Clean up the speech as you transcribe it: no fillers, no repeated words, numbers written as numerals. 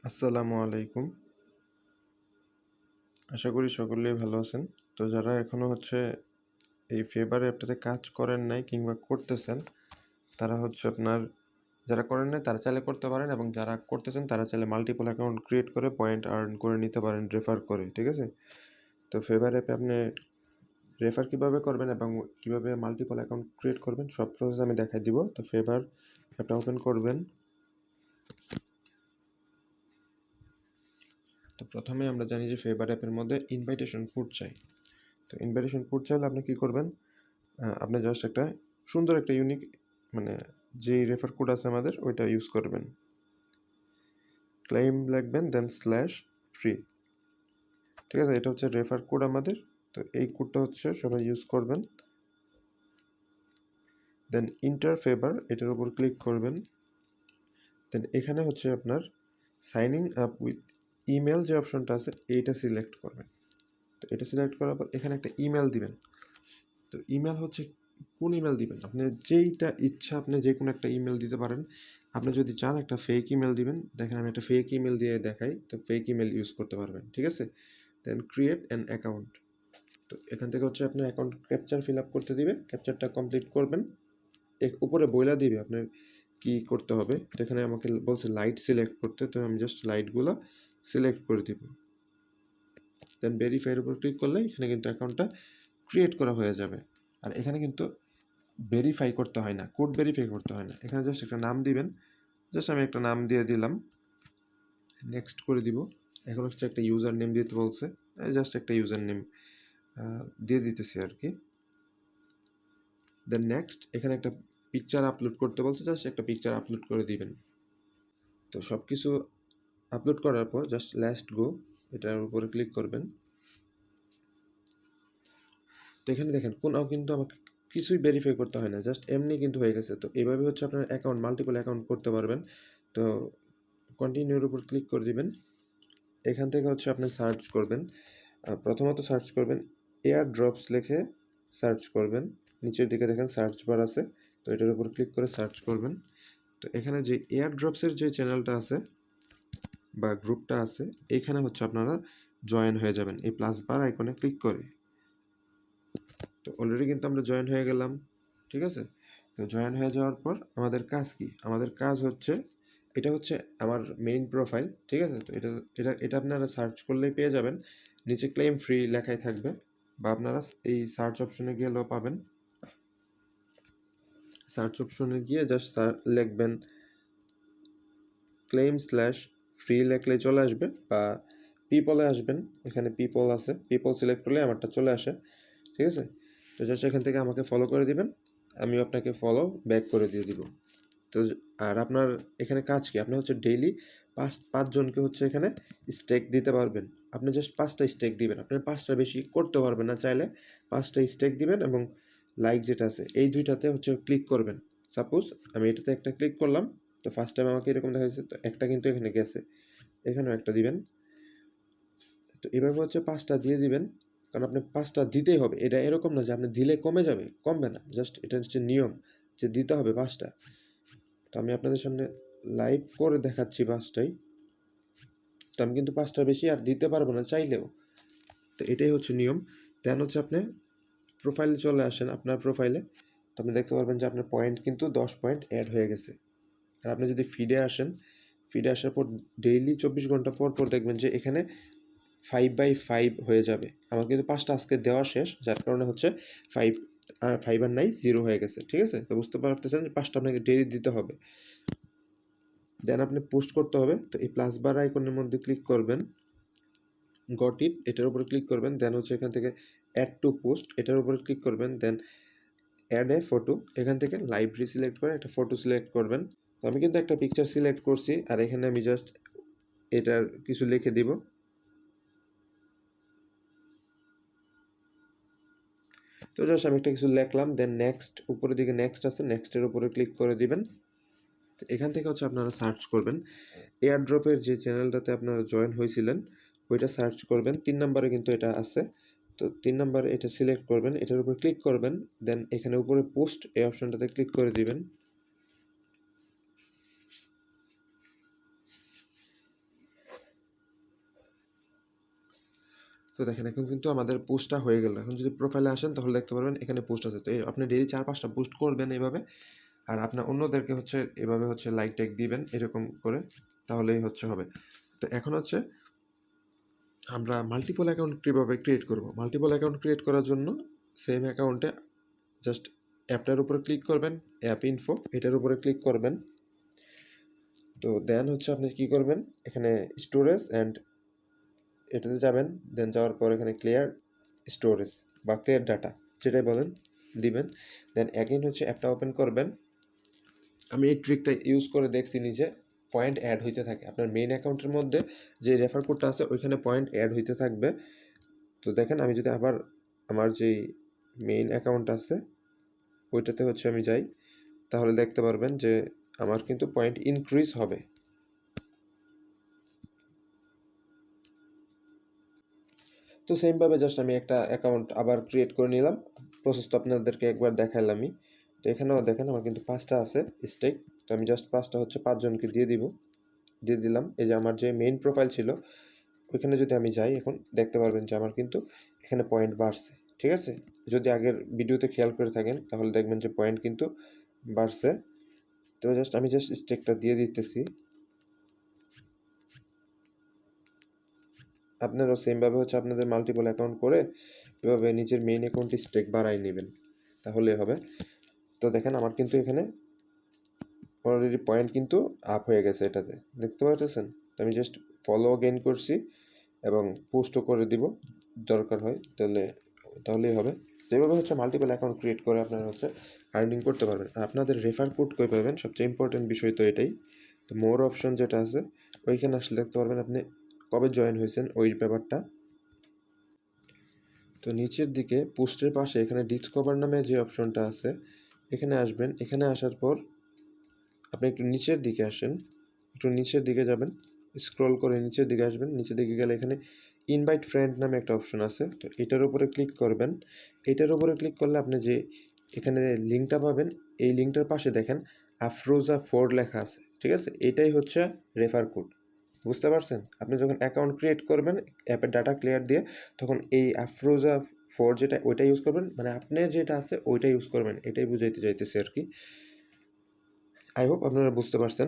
আসসালামু আলাইকুম। আশা করি সকলেই ভালো আছেন। তো যারা এখনো এই ফেভার অ্যাপটাতে কাজ করেন নাই কিংবা করতেছেন, তারা আপনার যারা করেন নাই তারা চাইলে করতে পারেন, এবং যারা করতেছেন তারা চাইলে মাল্টিপল অ্যাকাউন্ট ক্রিয়েট করে পয়েন্ট আর্ন করে নিতে পারেন রেফার করে, ঠিক আছে? তো ফেভার অ্যাপে আপনি রেফার কিভাবে করবেন এবং কিভাবে মাল্টিপল অ্যাকাউন্ট ক্রিয়েট করবেন সব প্রসেস আমি দেখাই দিব। তো ফেভার অ্যাপটা ওপেন করবেন। তো প্রথমে আমরা জানি যে ফেভার অ্যাপের মধ্যে ইনভাইটেশন কোড চাই। তো ইনভাইটেশন কোড চাইলে আপনি কী করবেন, আপনি জাস্ট একটা সুন্দর একটা ইউনিক মানে যেই রেফার কোড আছে আমাদের ওইটা ইউজ করবেন। ক্লেম লিখবেন, দেন স্ল্যাশ ফ্রি, ঠিক আছে? এটা হচ্ছে রেফার কোড আমাদের। তো এই কোডটা সবাই ইউজ করবেন। দেন ইন্টার ফেভার, এটার উপর ক্লিক করবেন। দেন এখানে আপনার সাইনিং আপ উইথ ইমেল যে অপশনটা আছে এইটা সিলেক্ট করবেন। তো এটা সিলেক্ট করার পর এখানে একটা ইমেল দিবেন। তো ইমেল কোন ইমেল দিবেন, আপনি যেইটা ইচ্ছা আপনি যে কোনো একটা ইমেল দিতে পারেন। আপনি যদি চান একটা ফেক ইমেল দিবেন, দেখেন আমি একটা ফেক ইমেল দিয়ে দেখাই, তো ফেক ইমেল ইউজ করতে পারবেন, ঠিক আছে? দেন ক্রিয়েট অ্যান অ্যাকাউন্ট। তো এখান থেকে আপনার অ্যাকাউন্ট ক্যাপচার ফিল আপ করতে দিবে, ক্যাপচারটা কমপ্লিট করবেন। উপরে বইলা দিবে আপনার কি করতে হবে। তো এখানে আমাকে বলছে লাইট সিলেক্ট করতে, তো আমি জাস্ট লাইটগুলো সিলেক্ট করে দিব। দেন ভেরিফাইয়ের উপর ক্লিক করলে এখানে কিন্তু অ্যাকাউন্টটা ক্রিয়েট করা হয়ে যাবে। আর এখানে কিন্তু ভেরিফাই করতে হয় না, কোড ভেরিফাই করতে হয় না। এখানে জাস্ট একটা নাম দিবেন, জাস্ট আমি একটা নাম দিয়ে দিলাম, নেক্সট করে দিব। এখন একটা ইউজার নেম দিতে বলছে, জাস্ট একটা ইউজার নেম দিয়ে দিতেছি আর কি। দেন নেক্সট, এখানে একটা পিকচার আপলোড করতে বলছে, জাস্ট একটা পিকচার আপলোড করে দিবেন। তো সব কিছু আপলোড করার পর জাস্ট লাস্ট গো, এটার উপরে ক্লিক করবেন। তো এখানে দেখেন কোনও কিন্তু আমাকে কিছুই ভেরিফাই করতে হয় না, জাস্ট এমনি কিন্তু হয়ে গেছে। তো এভাবে আপনার অ্যাকাউন্ট মাল্টিপল অ্যাকাউন্ট করতে পারবেন। তো কন্টিনিউর উপর ক্লিক করে দিবেন। এখান থেকে আপনি সার্চ করবেন, প্রথমত সার্চ করবেন এয়ার ড্রপস লিখে সার্চ করবেন। নিচের দিকে দেখেন সার্চ বার আছে, তো এটার উপর ক্লিক করে সার্চ করবেন। তো এখানে যে এয়ার ড্রপসের যে চ্যানেলটা আছে বা গ্রুপটা আছে, এখানে আপনারা জয়েন হয়ে যাবেন এই প্লাস বার আইকনে ক্লিক করে। তো অলরেডি কিন্তু আমরা জয়েন হয়ে গেলাম, ঠিক আছে? তো জয়েন হয়ে যাওয়ার পর আমাদের কাজ কি? আমাদের কাজ এটা আমার মেইন প্রোফাইল, ঠিক আছে? তো এটা এটা এটা আপনারা সার্চ করলেই পেয়ে যাবেন। নিচে ক্লেম ফ্রি লেখাই থাকবে, বা আপনারা এই সার্চ অপশনে গেলেও পাবেন। সার্চ অপশনে গিয়ে জাস্ট লিখবেন ক্লেম স্ল্যাশ ফ্রি লেখলে চলে আসবে, বা পিপলে আসবেন। এখানে পিপল আছে, পিপল সিলেক্ট করলে আমারটা চলে আসে, ঠিক আছে? তো জাস্ট এখান থেকে আমাকে ফলো করে দিবেন, আমিও আপনাকে ফলো ব্যাক করে দিয়ে দিব। তো আর আপনার এখানে কাজ কি? আপনি ডেইলি পাঁচজনকে এখানে স্টেক দিতে পারবেন। আপনি জাস্ট 5টা স্টেক দিবেন, আপনার 5টা বেশি করতে পারবেন না। চাইলে 5টা স্টেক দিবেন এবং লাইক যেটা আছে এই দুইটাতে ক্লিক করবেন। সাপোজ আমি এটাতে একটা ক্লিক করলাম, তো ফার্স্ট টাইম আমাকে এরকম দেখা যাচ্ছে, তো একটা কিন্তু এখানে গেছে, এখানেও একটা দিবেন। তো এভাবে 5টা দিয়ে দিবেন, কারণ আপনি 5টা দিতেই হবে। এটা এরকম না যে আপনি দিলে কমে যাবে, কমবে না, জাস্ট এটা নিয়ম যে দিতে হবে 5টা। তো আমি আপনাদের সামনে লাইভ করে দেখাচ্ছি 5টাই। তো আমি কিন্তু 5টার বেশি আর দিতে পারবো না চাইলেও। তো এটাই নিয়ম। দেন আপনি প্রোফাইলে চলে আসেন, আপনার প্রোফাইলে। তো আপনি দেখতে পারবেন যে আপনার পয়েন্ট কিন্তু 10 পয়েন্ট অ্যাড হয়ে গেছে। আর আপনি যদি ফিডে আসেন, ফিডে আসার পর ডেইলি 24 ঘন্টা পর পর দেখবেন যে এখানে 5/5 হয়ে যাবে। আমার কিন্তু 5টা আজকে দেওয়া শেষ, যার কারণে 5 আর 5 আর নাই, 0 হয়ে গেছে, ঠিক আছে? তো বুঝতে পারতেছেন যে 5টা আপনাকে ডেইলি দিতে হবে। দেন আপনি পোস্ট করতে হবে। তো এই প্লাস বার আইকনের মধ্যে ক্লিক করবেন, গট ইট, এটার উপরে ক্লিক করবেন। দেন এখান থেকে অ্যাড টু পোস্ট, এটার উপরে ক্লিক করবেন। দেন অ্যাড এ ফটো, এখান থেকে লাইব্রেরি সিলেক্ট করে একটা ফটো সিলেক্ট করবেন। তো আমি কিন্তু একটা পিকচার সিলেক্ট করছি, আর এখানে আমি জাস্ট এটার কিছু লিখে দিব। তো জাস্ট আমি একটা কিছু লিখলাম। দেন নেক্সট, উপরের দিকে নেক্সট আছে, নেক্সটের উপরে ক্লিক করে দিবেন। তো এখান থেকে আপনারা সার্চ করবেন এয়ারড্রপের যে চ্যানেলটাতে আপনারা জয়েন হয়েছিলেন ওইটা সার্চ করবেন। 3 নম্বরে কিন্তু এটা আছে। তো 3 নম্বরে এটা সিলেক্ট করবেন, এটার উপর ক্লিক করবেন। দেন এখানে উপরে পোস্ট এই অপশনটাতে ক্লিক করে দিবেন। তো দেখেন এখন কিন্তু আমাদের পোস্টটা হয়ে গেল। এখন যদি প্রোফাইলে আসেন তাহলে দেখতে পারবেন এখানে পোস্ট আছে। তো আপনি ডেইলি 4-5টা পোস্ট করবেন এভাবে। আর আপনার অন্যদেরকে হচ্ছে এভাবে হচ্ছে লাইক ট্যাগ দিবেন এরকম করে, তাহলেই হচ্ছে হবে। তো এখন হচ্ছে আমরা মাল্টিপল অ্যাকাউন্ট কীভাবে ক্রিয়েট করব। মাল্টিপল অ্যাকাউন্ট ক্রিয়েট করার জন্য সেম অ্যাকাউন্টে জাস্ট অ্যাপটার উপরে ক্লিক করবেন, অ্যাপ ইনফো এটার উপরে ক্লিক করবেন। তো দেন হচ্ছে আপনি কি করবেন, এখানে স্টোরেজ অ্যান্ড এটাতে যাবেন। দেন যাওয়ার পর এখানে ক্লিয়ার স্টোরেজ বা ক্লিয়ার ডাটা যেটাই বলেন দিবেন। দেন অ্যাগেন হচ্ছে অ্যাপটা ওপেন করবেন। আমি এই ট্রিকটা ইউজ করে দেখছি নিজে, পয়েন্ট অ্যাড হইতে থাকে আপনার মেইন অ্যাকাউন্টের মধ্যে। যে রেফার কোডটা আছে ওইখানে পয়েন্ট অ্যাড হইতে থাকবে। তো দেখেন আমি যদি আবার আমার যেই মেইন অ্যাকাউন্ট আছে ওইটাতে হচ্ছে আমি যাই, তাহলে দেখতে পারবেন যে আমার কিন্তু পয়েন্ট ইনক্রিজ হবে। তো সেমভাবে জাস্ট আমি একটা অ্যাকাউন্ট আবার ক্রিয়েট করে নিলাম। প্রসেস তো আপনাদেরকে একবার দেখাইলামই। তো এখানেও দেখেন আমার কিন্তু 5টা আছে স্টেক। তো আমি জাস্ট 5টা হচ্ছে 5 জনকে দিয়ে দিলাম। এই যে আমার যে মেইন প্রোফাইল ছিল ওইখানে যদি আমি যাই এখন দেখতে পারবেন যে আমার কিন্তু এখানে পয়েন্ট বাড়ছে। ঠিক আছে, যদি আগের ভিডিওতে খেয়াল করে থাকেন তাহলে দেখবেন যে পয়েন্ট কিন্তু বাড়ছে। তো আমি জাস্ট স্টেকটা দিয়ে দিতেছি। আপনারাও সেমভাবে হচ্ছে আপনাদের মাল্টিপল অ্যাকাউন্ট করে এভাবে নিজের মেইন অ্যাকাউন্টে স্টেক বাড়াই নেবেন, তাহলে হবে। তো দেখেন আমার কিন্তু এখানে অলরেডি পয়েন্ট কিন্তু আপ হয়ে গেছে, এটাতে দেখতে পাচ্ছেন। তো আমি জাস্ট ফলো গেইন করছি এবং পোস্টও করে দিব দরকার হয়, তাহলেই হবে। তো এইভাবে হচ্ছে মাল্টিপল অ্যাকাউন্ট ক্রিয়েট করে আপনারা হচ্ছে আর্নিং করতে পারবেন। আর আপনাদের রেফার কোড কই পাবেন, সবচেয়ে ইম্পর্টেন্ট বিষয় তো এটাই। তো মোর অপশন যেটা আছে ওইখানে আসলে দেখতে পারবেন আপনি কবে জয়েন হয়েছেন ওই ব্যাপারটা। তো নিচের দিকে পোস্টের পাশে এখানে ডিসকভার নামে যে অপশনটা আছে এখানে আসবেন। এখানে আসার পর আপনি একটু নিচের দিকে আসেন, একটু নিচের দিকে যাবেন, স্ক্রল করে নিচের দিকে আসবেন। নিচের দিকে গেলে এখানে ইনভাইট ফ্রেন্ড নামে একটা অপশন আছে, তো এটার উপরে ক্লিক করবেন। এটার উপরে ক্লিক করলে আপনি যে এখানে লিঙ্কটা পাবেন, এই লিঙ্কটার পাশে দেখেন আফরোজা 4 লেখা আছে। ঠিক আছে, এটাই হচ্ছে রেফার কোড। বুঝতে পারছেন? আপনি যখন অ্যাকাউন্ট ক্রিয়েট করবেন অ্যাপের ডাটা ক্লিয়ার দিয়ে, তখন এই আফরোজা 4 যেটা ওইটা ইউজ করবেন, মানে আপনি যেটা আছে ওইটা ইউজ করবেন। এটাই বুঝাইতে চাইতেছি আর কি। আই হোপ আপনারা বুঝতে পারছেন।